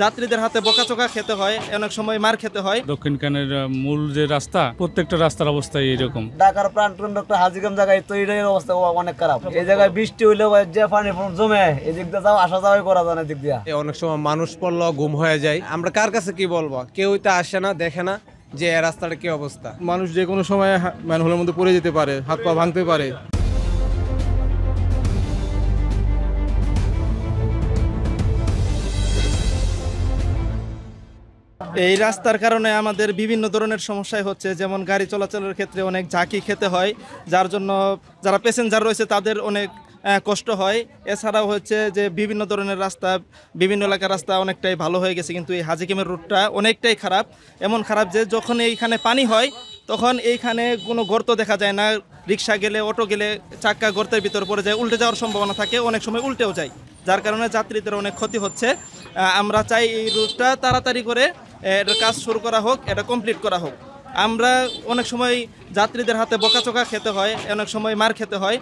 যাত্রীদের হাতে বকাচকা খেতে হয়, অনেক সময় মার খেতে হয়। দক্ষিণ কানের মূল যে রাস্তা, প্রত্যেকটা রাস্তার অবস্থা এইরকম। ঢাকার প্রাণকেন্দ্র একটা হাজিগঞ্জ জায়গায় তো এটার অবস্থা অনেক খারাপ। এই জায়গায় বৃষ্টি হইলেও যে পানি জমে এদিক দিয়ে যাও আসা যাওয়াই করা যায় না। দিক দিয়ে অনেক সময় মানুষ পড়লো গুম হয়ে যায়। আমরা কার কাছে কি বলবো? কেউই তো আসে না, দেখে না যে এই রাস্তার কি অবস্থা। মানুষ যে কোনো সময় ম্যানহোলের মধ্যে পড়ে যেতে পারে, হাত পা ভাঙতে পারে। এই রাস্তার কারণে আমাদের বিভিন্ন ধরনের সমস্যায় হচ্ছে, যেমন গাড়ি চলাচলের ক্ষেত্রে অনেক ঝাঁকি খেতে হয়, যার জন্য যারা প্যাসেঞ্জার রয়েছে তাদের অনেক কষ্ট হয়। এছাড়াও হচ্ছে যে বিভিন্ন ধরনের রাস্তা, বিভিন্ন এলাকার রাস্তা অনেকটাই ভালো হয়ে গেছে, কিন্তু এই হাজিকেমের রুটটা অনেকটাই খারাপ। এমন খারাপ যে যখন এইখানে পানি হয় তখন এইখানে কোনো গর্ত দেখা যায় না। রিক্সা গেলে, অটো গেলে চাক্কা গর্তের ভিতর পড়ে যায়, উল্টে যাওয়ার সম্ভাবনা থাকে, অনেক সময় উল্টেও যায়, যার কারণে যাত্রীদের অনেক ক্ষতি হচ্ছে। আমরা চাই এই রুটটা তাড়াতাড়ি করে এটার কাজ শুরু করা হোক, এটা কমপ্লিট করা হোক। আমরা অনেক সময় যাত্রীদের হাতে বকাচকা খেতে হয়, অনেক সময় মার খেতে হয়,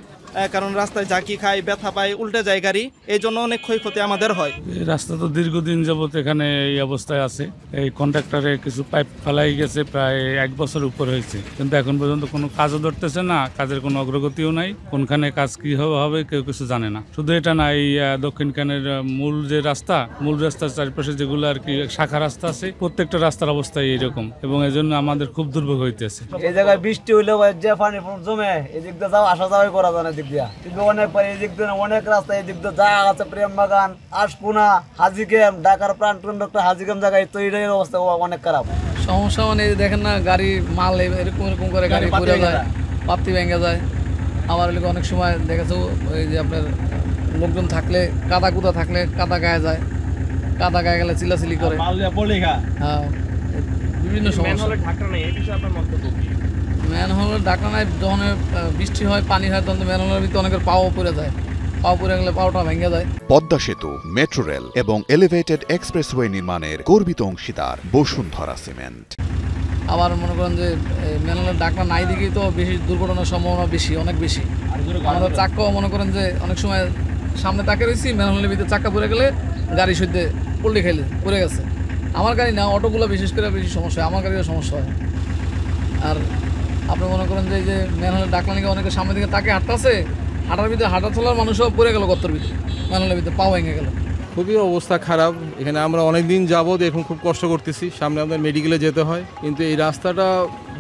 কারণ রাস্তায় ঝাঁকি খায়, ব্যথা পায়, উল্টে যায় গাড়ি, এই জন্য অনেক ক্ষয়ক্ষতি আমাদের হয়। এই রাস্তা তো দীর্ঘদিন যাবত এখানে এই অবস্থায় আছে। এই কন্ট্রাক্টরে কিছু পাইপ ফেলাই গেছে, প্রায় 1 বছর উপর হয়েছে, কিন্তু এখন পর্যন্ত কোনো কাজও ধরতেছে না, কাজের কোনো অগ্রগতিও নাই। কোনখানে কাজ কি হবে কেউ কিছু জানে না। শুধু এটা না, এই দক্ষিণ কানের মূল যে রাস্তা, মূল রাস্তার চারপাশে যেগুলো আর কি শাখা রাস্তা আছে, প্রত্যেকটা রাস্তার অবস্থা এইরকম, এবং এই জন্য আমাদের খুব দুর্ভোগ হইতেছে। এই জায়গায় বৃষ্টি হইলেও যে পানি জমে এদিক দিয়ে যাও আসা যাওয়াই করা যায় না। দিক দিয়ে কিন্তু অনেক এদিক দিয়ে অনেক রাস্তা এদিক দিয়ে যা আছে, প্রেম বাগান, আশপুনা, হাজিগেম, ঢাকার প্রাণকেন্দ্র একটা হাজিগেম জায়গায় তো এটার অবস্থা অনেক খারাপ। সমস্যা মানে দেখেন না, গাড়ি মাল এরকম এরকম করে গাড়ি পড়ে যায়, পাত্তি ভেঙে যায়। আবার অনেক সময় দেখেছো ওই যে আপনার লোকজন থাকলে, কাদা কুদা থাকলে কাদা গায়ে যায়, কাদা গায়ে গেলে চিলাচিলি করে। হ্যাঁ, বিভিন্ন সমস্যা। ম্যানহোলের ঢাকনা নাই, যখন বৃষ্টি হয়, পানি হয়, তখন ম্যানহোলের ভিতরে অনেকের পাও পড়ে যায়, পাও পড়ে গেলে পাওটা ভেঙে যায়। পদ্মা সেতু, মেট্রো রেল এবং এলিভেটেড এক্সপ্রেসওয়ে নির্মাণের গর্বিত অংশীদার বসুন্ধরা সিমেন্ট। আবার মনে করেন যে ম্যানহোলের ঢাকনা নাই দিকেই তো বেশি দুর্ঘটনার সম্ভাবনা বেশি, অনেক বেশি। আমাদের চাক্কাও মনে করেন যে অনেক সময় সামনে তাকে রয়েছি, ম্যানহোলের ভিতরে চাক্কা পড়ে গেলে গাড়ি সইতে পল্লি খাইলে পড়ে গেছে। আমার গাড়ি না, অটোগুলো বিশেষ করে বেশি সমস্যা হয়, আমার গাড়িরও সমস্যা হয়। আর আপনি মনে করেন যে এই যে ম্যানহোলের ডাকলা নিয়ে অনেকে সামনের দিকে তাকে হাঁটতেছে, হাঁটার ভিতরে হাঁটা চলার মানুষও পড়ে গেল গর্তের ভিতরে, ম্যানহোলের ভিতরে পাও ভেঙে গেল। খুবই অবস্থা খারাপ। এখানে আমরা অনেক দিন যাবত এখন খুব কষ্ট করতেছি, সামনে আমাদের মেডিকেলে যেতে হয়, কিন্তু এই রাস্তাটা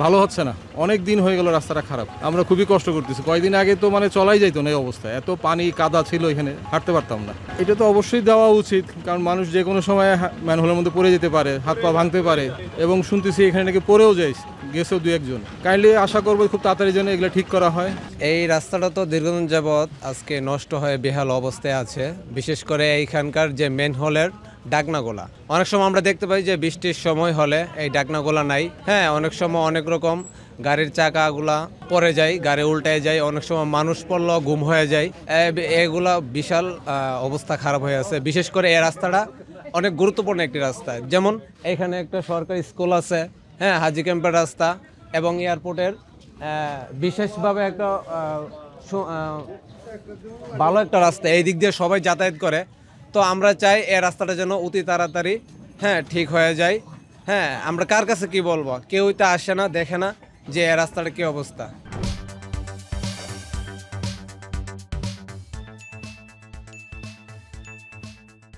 ভালো হচ্ছে না। অনেক দিন হয়ে গেল রাস্তাটা খারাপ, আমরা খুবই কষ্ট করতেছি। কয়েকদিন আগে তো মানে চলাই যাইতো না এই অবস্থায়, এত পানি কাদা ছিল, এখানে হাঁটতে পারতাম না। এটা তো অবশ্যই দেওয়া উচিত, কারণ মানুষ যে কোনো সময় ম্যানহোলের মধ্যে পড়ে যেতে পারে, হাত পা ভাঙতে পারে, এবং শুনতেছি এখানে নাকি পড়েও গেছেও 2-1 জন। কাইন্ডলি আশা করবো খুব তাড়াতাড়ি যেন এগুলো ঠিক করা হয়। এই রাস্তাটা তো দীর্ঘদিন যাবৎ আজকে নষ্ট হয়ে বেহাল অবস্থায় আছে। বিশেষ করে এইখানকার যে ম্যানহোলের ডাকনাগুলা, অনেক সময় আমরা দেখতে পাই যে বৃষ্টির সময় হলে এই ডাকনাগুলা নাই। হ্যাঁ, অনেক সময় অনেক রকম গাড়ির চাকাগুলা পড়ে যায়, গাড়ি উল্টায় যায়, অনেক সময় মানুষ পড়লো গুম হয়ে যায়। এগুলা বিশাল অবস্থা খারাপ হয়ে আছে। বিশেষ করে এই রাস্তাটা অনেক গুরুত্বপূর্ণ একটি রাস্তা। যেমন এখানে একটা সরকারি স্কুল আছে, হ্যাঁ, হাজি ক্যাম্পের রাস্তা, এবং এয়ারপোর্টের বিশেষভাবে একটা ভালো একটা রাস্তা, এই দিক দিয়ে সবাই যাতায়াত করে। তো আমরা চাই এই রাস্তাটা যেন অতি তাড়াতাড়ি ঠিক হয়ে যায়। হ্যাঁ, আমরা কার কাছে কি বলবো? কেউই তো আসে না, দেখে না যে এই রাস্তাটা কি অবস্থা।